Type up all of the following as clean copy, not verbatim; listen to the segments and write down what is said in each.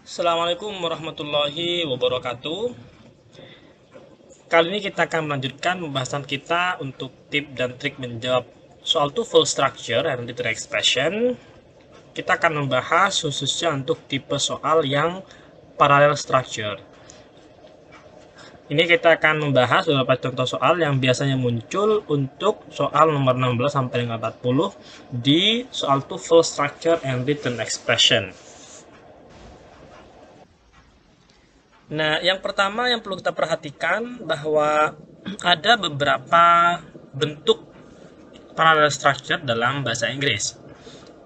Assalamualaikum warahmatullahi wabarakatuh. Kali ini kita akan melanjutkan pembahasan kita untuk tip dan trik menjawab soal TOEFL structure and literary expression. Kita akan membahas khususnya untuk tipe soal yang parallel structure. Ini kita akan membahas beberapa contoh soal yang biasanya muncul untuk soal nomor 16 sampai dengan 40 di soal TOEFL structure and written expression. Nah, yang pertama yang perlu kita perhatikan bahwa ada beberapa bentuk parallel structure dalam bahasa Inggris.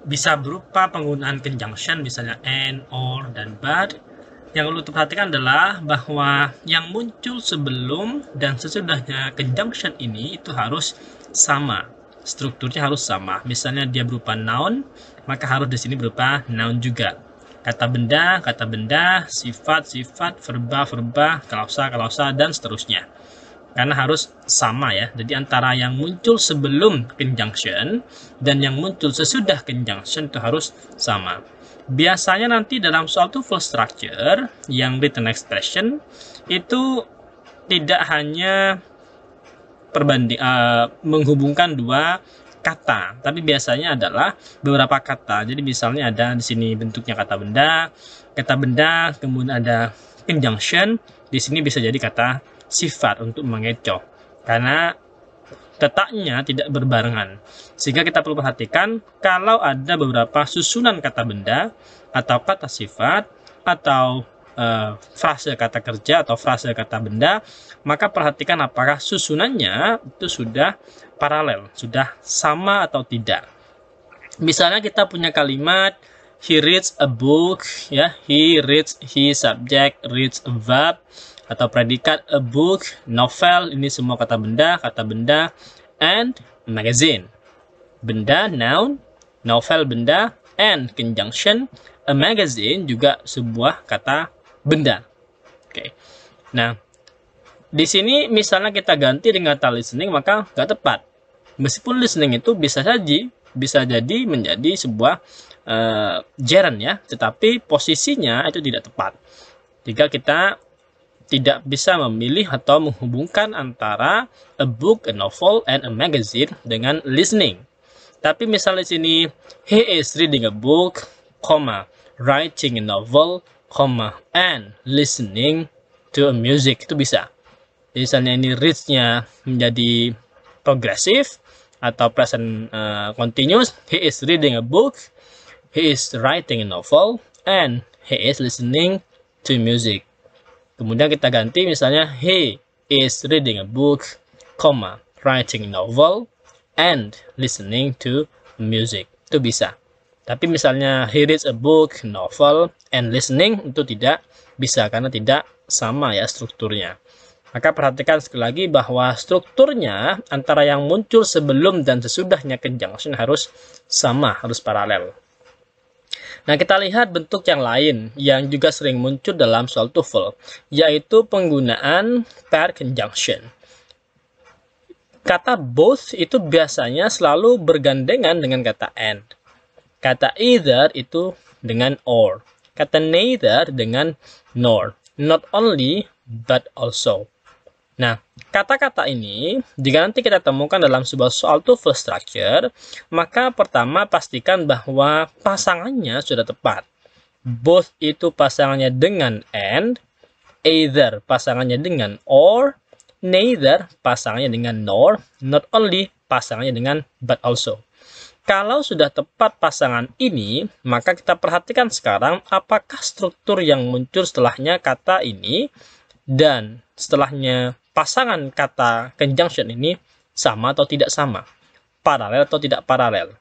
Bisa berupa penggunaan conjunction, misalnya and, or, dan but. Yang perlu diperhatikan adalah bahwa yang muncul sebelum dan sesudahnya conjunction ini itu harus sama. Strukturnya harus sama. Misalnya dia berupa noun, maka harus di sini berupa noun juga. Kata benda, sifat, verba, klausa, dan seterusnya. Karena harus sama ya. Jadi antara yang muncul sebelum conjunction dan yang muncul sesudah conjunction itu harus sama. Biasanya nanti dalam soal TOEFL structure yang written expression itu tidak hanya menghubungkan dua kata, tapi biasanya adalah beberapa kata. Jadi misalnya ada di sini bentuknya kata benda, kemudian ada conjunction. Di sini bisa jadi kata sifat untuk mengecoh, karena letaknya tidak berbarengan. Sehingga kita perlu perhatikan kalau ada beberapa susunan kata benda atau kata sifat atau frase kata kerja atau frase kata benda, maka perhatikan apakah susunannya itu sudah paralel, sudah sama atau tidak. Misalnya kita punya kalimat he reads a book, ya, he reads, he subject reads a verb, atau predikat a book, novel, ini semua kata benda, and magazine. Benda, noun, novel benda, and conjunction, a magazine juga sebuah kata benda. Oke. Nah, di sini misalnya kita ganti dengan kata listening, maka nggak tepat. Meskipun listening itu bisa jadi menjadi sebuah gerund ya, tetapi posisinya itu tidak tepat. Jika kita tidak bisa memilih atau menghubungkan antara a book, a novel, and a magazine dengan listening. Tapi misalnya di sini he is reading a book, writing a novel, and listening to a music, itu bisa. Misalnya ini reads-nya menjadi progresif atau present continuous, he is reading a book, he is writing a novel, and he is listening to music. Kemudian kita ganti misalnya he is reading a book, writing a novel, and listening to music. Itu bisa. Tapi misalnya he reads a book, novel, and listening, itu tidak bisa karena tidak sama ya strukturnya. Maka perhatikan sekali lagi bahwa strukturnya antara yang muncul sebelum dan sesudahnya conjunction harus sama, harus paralel. Nah, kita lihat bentuk yang lain yang juga sering muncul dalam soal TOEFL, yaitu penggunaan pair conjunction. Kata both itu biasanya selalu bergandengan dengan kata and. Kata either itu dengan or. Kata neither dengan nor. Not only, but also. Nah, kata-kata ini, jika nanti kita temukan dalam sebuah soal TOEFL structure, maka pertama pastikan bahwa pasangannya sudah tepat. Both itu pasangannya dengan and, either pasangannya dengan or, neither pasangannya dengan nor, not only pasangannya dengan but also. Kalau sudah tepat pasangan ini, maka kita perhatikan sekarang apakah struktur yang muncul setelahnya kata ini dan setelahnya pasangan kata conjunction ini sama atau tidak sama, paralel atau tidak paralel.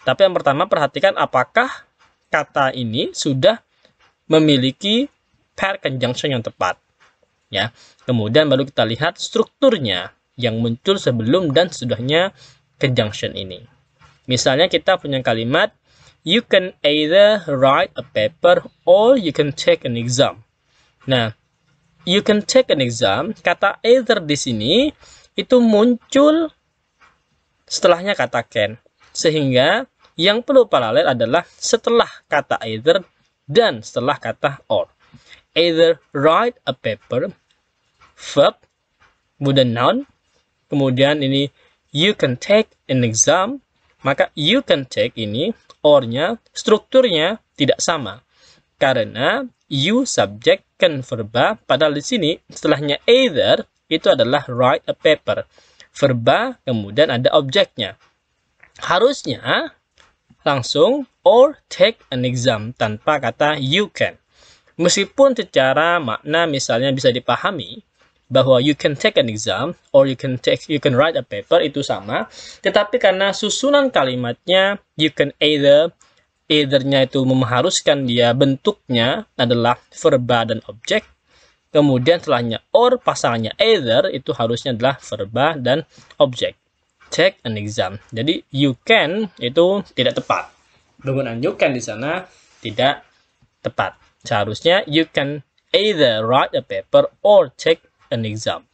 Tapi yang pertama perhatikan apakah kata ini sudah memiliki pair conjunction yang tepat. Ya. Kemudian baru kita lihat strukturnya yang muncul sebelum dan sesudahnya conjunction ini. Misalnya kita punya kalimat you can either write a paper or you can take an exam. Nah, you can take an exam, kata either di sini itu muncul setelahnya kata can. Sehingga yang perlu paralel adalah setelah kata either dan setelah kata or. Either write a paper, verb, kemudian noun, kemudian ini you can take an exam, maka you can take ini or-nya, strukturnya tidak sama. Karena you subject can verba, padahal di sini setelahnya either itu adalah write a paper. Verba, kemudian ada objeknya. Harusnya langsung or take an exam tanpa kata you can. Meskipun secara makna misalnya bisa dipahami bahwa you can take an exam or you can write a paper itu sama, tetapi karena susunan kalimatnya you can either-nya itu mengharuskan dia bentuknya adalah verba dan objek, kemudian setelahnya or pasangannya either itu harusnya adalah verba dan objek. Take an exam. Jadi you can itu tidak tepat. Penggunaan you can di sana tidak tepat. Seharusnya you can either write a paper or take an exam.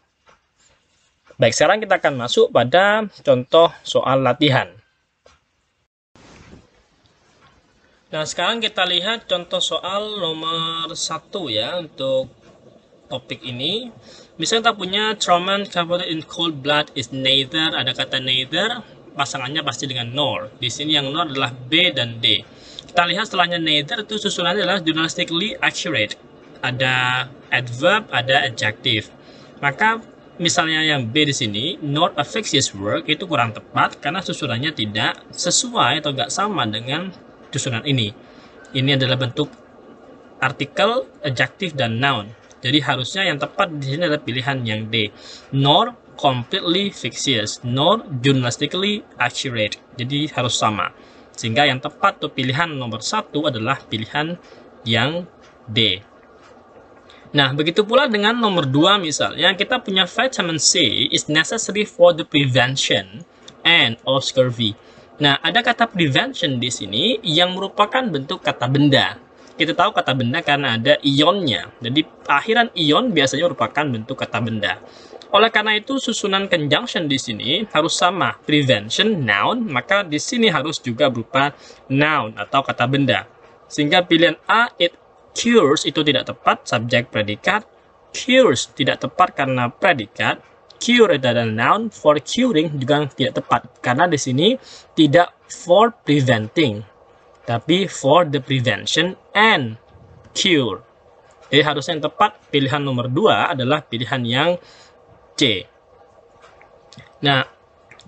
Baik, sekarang kita akan masuk pada contoh soal latihan. Nah, sekarang kita lihat contoh soal nomor 1 ya untuk topik ini. Misalnya kita punya Truman covered in cold blood is neither, ada kata neither, pasangannya pasti dengan nor. Di sini yang nor adalah B dan D. Kita lihat setelahnya neither itu susunannya adalah journalistically accurate. Ada adverb, ada adjective. Maka misalnya yang B di sini, not affects his work, itu kurang tepat karena susunannya tidak sesuai atau nggak sama dengan susunan ini. Ini adalah bentuk artikel, adjective, dan noun. Jadi harusnya yang tepat di sini adalah pilihan yang D. Nor completely fictitious, nor journalistically accurate. Jadi harus sama. Sehingga yang tepat untuk pilihan nomor 1 adalah pilihan yang D. Nah, begitu pula dengan nomor 2 misalnya, kita punya vitamin C is necessary for the prevention and of scurvy. Nah, ada kata prevention di sini yang merupakan bentuk kata benda. Kita tahu kata benda karena ada ionnya. Jadi, akhiran ion biasanya merupakan bentuk kata benda. Oleh karena itu, susunan conjunction di sini harus sama. Prevention, noun, maka di sini harus juga berupa noun atau kata benda. Sehingga pilihan A, it cures, itu tidak tepat, subjek predikat. Cures tidak tepat karena predikat. Cure adalah noun, for curing juga tidak tepat. Karena di sini tidak for preventing, tapi for the prevention and cure. Jadi harusnya yang tepat, pilihan nomor 2 adalah pilihan yang C. Nah,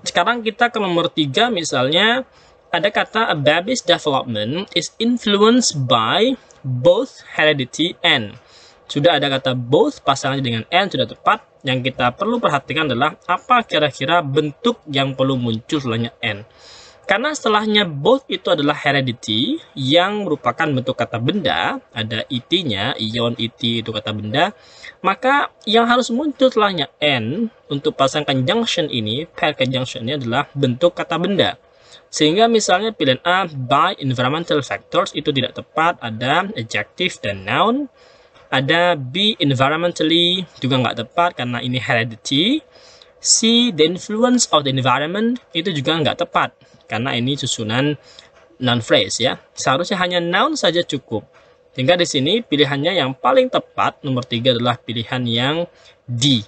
sekarang kita ke nomor 3 misalnya ada kata a baby's development is influenced by both heredity and. Sudah ada kata both pasangannya dengan and sudah tepat. Yang kita perlu perhatikan adalah apa kira-kira bentuk yang perlu muncul setelahnya and. Karena setelahnya both itu adalah heredity yang merupakan bentuk kata benda, ada it-nya, ion it itu kata benda, maka yang harus muncul setelahnya and untuk pasang conjunction ini, pair conjunction ini adalah bentuk kata benda. Sehingga misalnya pilihan A, by environmental factors itu tidak tepat, ada adjective dan noun. Ada B, environmentally juga nggak tepat karena ini heredity. C, the influence of the environment itu juga nggak tepat karena ini susunan noun phrase ya. Seharusnya hanya noun saja cukup. Sehingga di sini pilihannya yang paling tepat nomor 3 adalah pilihan yang D,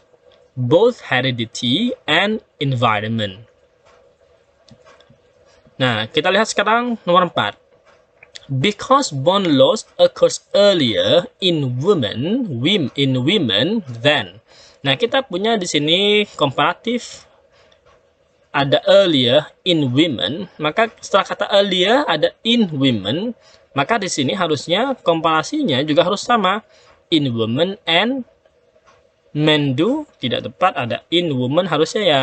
both heredity and environment. Nah, kita lihat sekarang nomor 4. Because bone loss occurs earlier in women than. Nah, kita punya di sini komparatif ada earlier in women, maka setelah kata earlier ada in women, maka di sini harusnya komparasinya juga harus sama. In women and men do tidak tepat, ada in women harusnya ya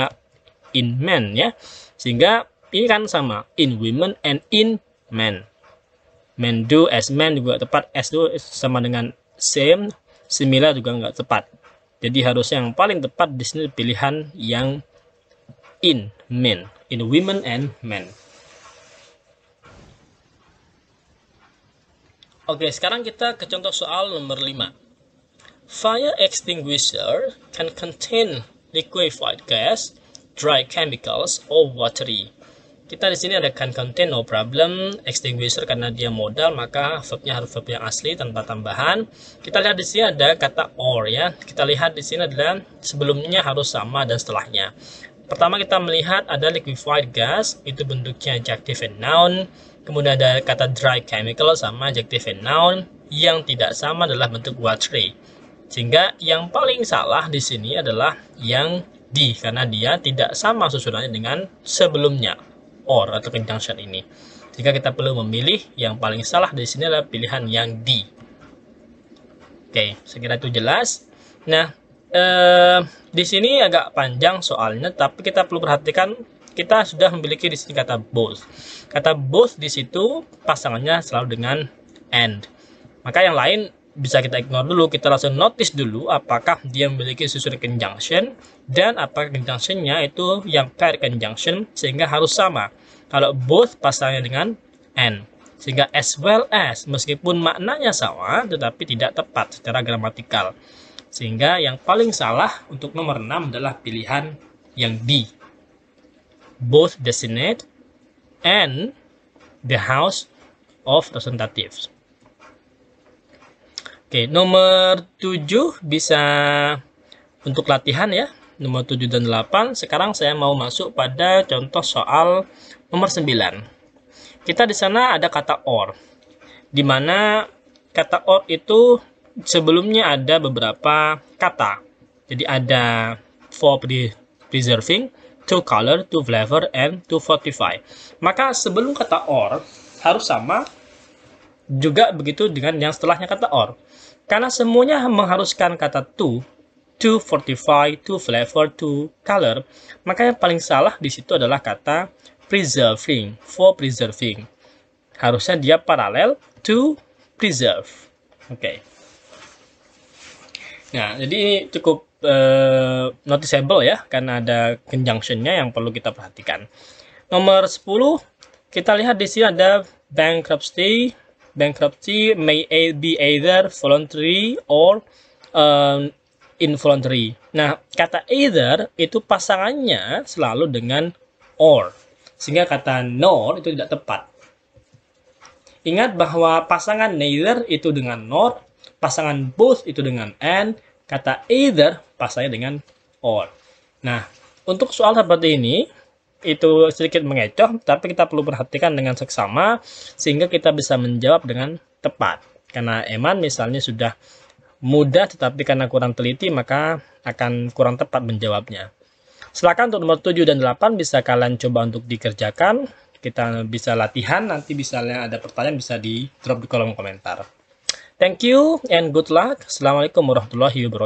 in men ya. Sehingga ini kan sama, in women and in men. Men do as men juga tepat, as do sama dengan same, similar juga nggak tepat. Jadi harusnya yang paling tepat di sini pilihan yang in men, in women and men. Oke, sekarang kita ke contoh soal nomor 5. Fire extinguisher can contain liquefied gas, dry chemicals, or watery. kita di sini ada can contain, no problem. Extinguisher karena dia modal, maka verbnya harus verb yang asli tanpa tambahan. Kita lihat di sini ada kata or ya. Kita lihat di sini adalah sebelumnya harus sama dan setelahnya. Pertama kita melihat ada liquefied gas, itu bentuknya adjective and noun. Kemudian ada kata dry chemical sama adjective and noun. Yang tidak sama adalah bentuk watery. Sehingga yang paling salah di sini adalah yang D, karena dia tidak sama susunannya dengan sebelumnya or atau conjunction ini. Jika kita perlu memilih, yang paling salah di sini adalah pilihan yang D. Oke, sekira itu jelas. Nah, di sini agak panjang soalnya, tapi kita perlu perhatikan kita sudah memiliki di sini kata both. Kata both di situ pasangannya selalu dengan and. Maka yang lain bisa kita ignore dulu, kita langsung notice dulu apakah dia memiliki susunan conjunction dan apakah conjunctionnya itu yang pair conjunction sehingga harus sama. Kalau both pasangannya dengan and, sehingga as well as meskipun maknanya sama tetapi tidak tepat secara gramatikal. Sehingga yang paling salah untuk nomor 6 adalah pilihan yang D. Both the Senate and the House of Representatives. Oke, nomor 7 bisa untuk latihan ya. Nomor 7 dan 8. Sekarang saya mau masuk pada contoh soal nomor 9. Kita di sana ada kata or. Di mana kata or itu sebelumnya ada beberapa kata. Jadi ada for preserving, to color, to flavor, and to fortify. Maka sebelum kata or harus sama, juga begitu dengan yang setelahnya kata or. Karena semuanya mengharuskan kata to fortify, to flavor, to color, maka yang paling salah di situ adalah kata preserving, for preserving. Harusnya dia paralel to preserve. Oke. Nah, jadi ini cukup noticeable ya, karena ada conjunctionnya yang perlu kita perhatikan. Nomor 10, kita lihat di sini ada bankruptcy. Bankruptcy may be either voluntary or involuntary. Nah, kata either itu pasangannya selalu dengan or. Sehingga kata nor itu tidak tepat. Ingat bahwa pasangan neither itu dengan nor, pasangan both itu dengan and, kata either pasangannya dengan or. Nah, untuk soal seperti ini, itu sedikit mengecoh, tapi kita perlu perhatikan dengan seksama sehingga kita bisa menjawab dengan tepat. Karena Eman misalnya sudah mudah tetapi karena kurang teliti maka akan kurang tepat menjawabnya. Silakan untuk nomor 7 dan 8 bisa kalian coba untuk dikerjakan. Kita bisa latihan, nanti misalnya ada pertanyaan bisa di drop di kolom komentar. Thank you and good luck. Assalamualaikum warahmatullahi wabarakatuh.